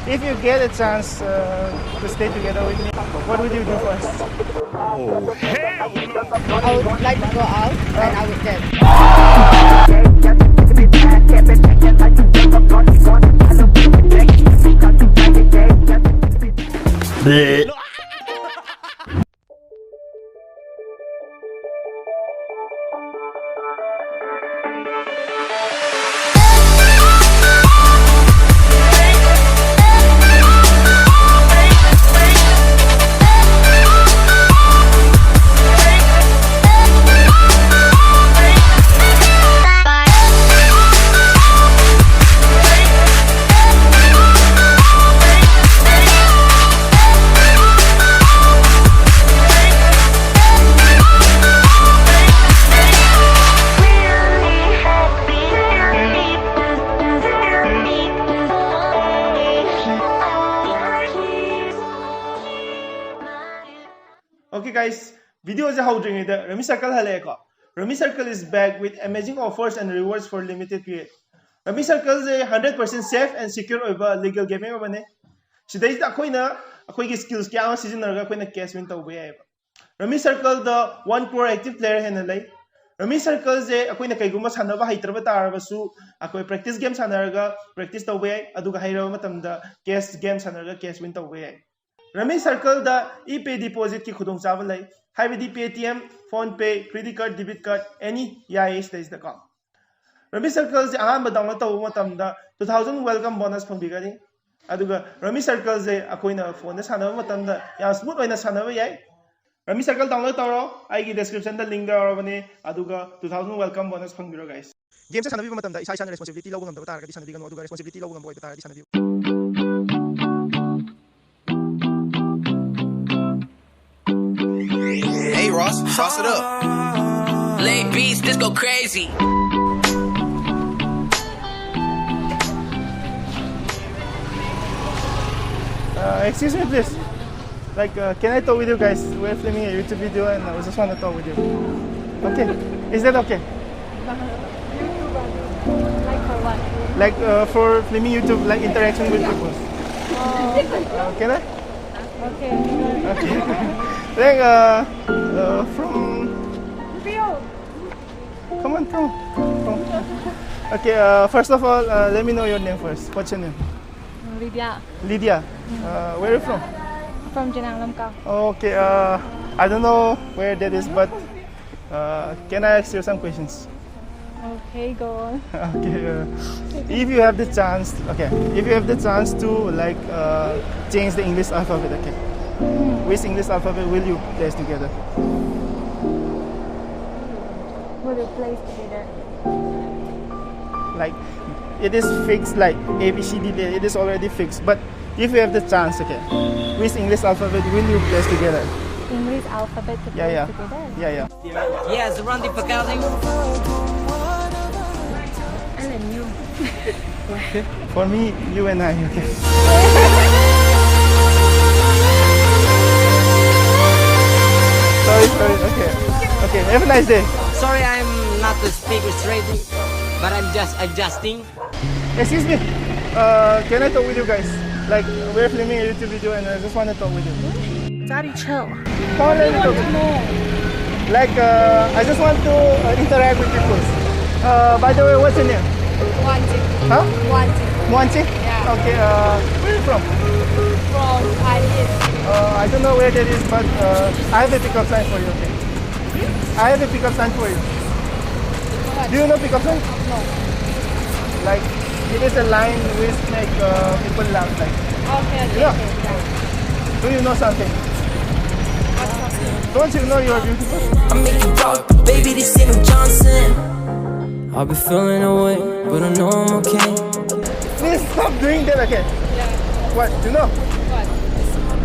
If you get a chance to stay together with me, what would you do first? Oh, hell no! I would like to go out and I would dance. Bleh. Okay guys, video is how doing it. Rummy Circle haleko. Rummy Circle is back with amazing offers and rewards for limited period. Rummy Circle is 100% safe and secure over legal gaming over ne. Today akoina skills kya ang seasonal akoina cash win tawbe ay. Rummy Circle the 1 crore active player henalay. Rummy Circle is akoina kayguma sanaba haitraba tarabasu akoi practice game sanaraga practice tawbe ay aduga hairawa matamda cash game sanaraga cash win tawbe ay. Rummy Circle the e-pay deposit ki khudong chawal lai haibidi Paytm, PhonePe, credit card, debit card, any yais is the com. Rummy Circle je ahan download taw matamda 2000 welcome bonus phangbigani. Aduga Rummy Circle je akoina phone na sanaba matamda ya smooth oina sanaba yai. Rummy Circle download tawro ai description da link da orabane aduga 2000 welcome bonus phangbiro guys. Game sa sanabi matamda isa isa responsibility lawo ngam da tara di sanabi gano aduga responsibility lawo ngam boy tara di sanabi. Hey Ross, sauce it up. Late beats, this go crazy. Excuse me please. Like, can I talk with you guys? We're filming a YouTube video and I just want to talk with you. Okay, is that okay? Like for what? Like for filming YouTube, like interaction with people. Can I? Okay. Okay. Like from. Come on, come. Okay. First of all, let me know your name first. What's your name? Lydia. Lydia. Where are you from? From Janang Lamkau. Okay. I don't know where that is, but can I ask you some questions? Okay, go on. Okay. If you have the chance, to like change the English alphabet, okay. Which English alphabet will you place together? Will you place together? Like it is fixed, like A B C D D. It is already fixed. But if you have the chance, okay, which English alphabet will you place together? English alphabet to place together? Yeah. Yes, Randy Pacaldi. And then you. Okay. For me, you and I. Okay. Sorry. Okay. Have a nice day. Sorry, I'm not the speaker straight, but I'm just adjusting. Excuse me. Can I talk with you guys? Like we're filming a YouTube video and I just want to talk with you. Daddy, chill. Come on, let me talk. Like I just want to interact with people. By the way, what's your name? Wanting. Huh? Wanting. Mwanchi? Yeah. Okay. Where are you from? From Paris. I don't know where that is, but I have a pickup sign for you. Okay. I have a pickup sign for you. What? Do you know pickup sign? No. Like it is a line which make people laugh. Like, Okay. Yeah. Yeah. do you know something? What's something? Don't you know you are beautiful? I make you rock, baby, this ain't no Johnson. I'll be feeling away, but I know I'm okay. Please stop doing that again. Yeah. What? You know? What?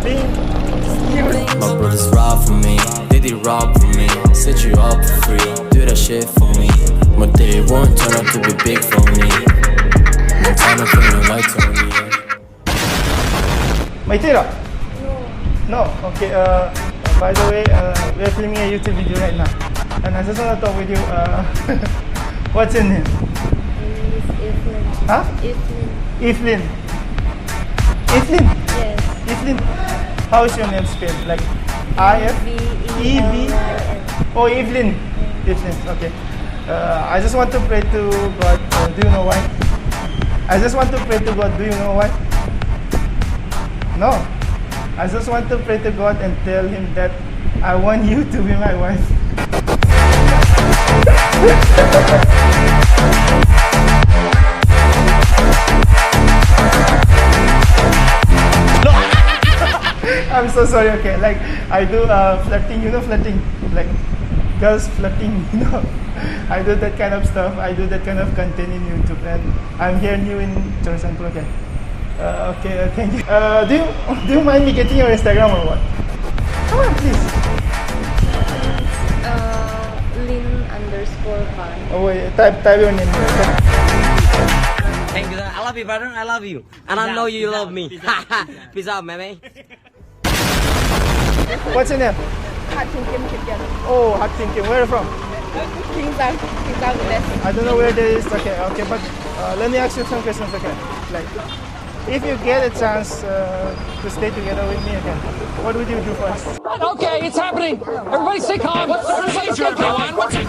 Being cute. My brothers rob for me, they rob for me. Set you up for free, do that shit for me. But they won't turn out to be big for me. No time to feel like Tony. Maitira? No. Okay. By the way, we're filming a YouTube video right now, and I just want to talk with you. What's your name? Evelyn. Huh? Evelyn. Evelyn. Evelyn. Yes. Evelyn. How is your name spelled? Like I-F-E-B. Oh, Evelyn. Evelyn. Okay. I just want to pray to God. Do you know why? I just want to pray to God. Do you know why? No. I just want to pray to God and tell Him that I want you to be my wife. I'm so sorry. Okay, like I do flirting. You know flirting, like girls flirting. You know, I do that kind of stuff. I do that kind of content in YouTube, and I'm here new in Chorasanpur. Okay. Okay. Thank you. Do you mind me getting your Instagram or what? Come on, please. Lin_Fan. Oh wait, type your name here. Okay? Thank you, sir. I love you, brother. I love you. And I know you love me. Peace out, man. What's your name? Hot Kim Kim. Oh, Hot Thinking. Where are you from? Kingsdown West. I don't know where that is. Okay, but let me ask you some questions. Okay, like if you get a chance to stay together with me again, what would you do first? Okay, it's happening. Everybody stay calm. Everybody stay calm.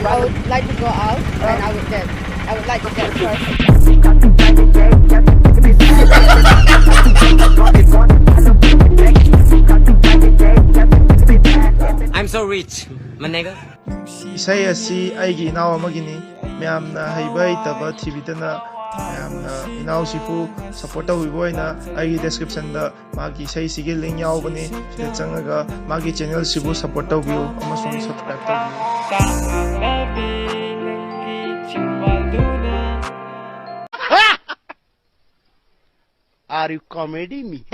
I would like to go out and I would dance. I would like to dance first. I'm so rich, my nigga. Isai asi aigi inaw amagini mayamna haiba itaba thibidana mayamna inaw sipu support tawibona aigi description da magi isai sigi link yaubani sida changaga magi channel sibu support tawbiu amasung subscribe tawbiu. Are you comedy me?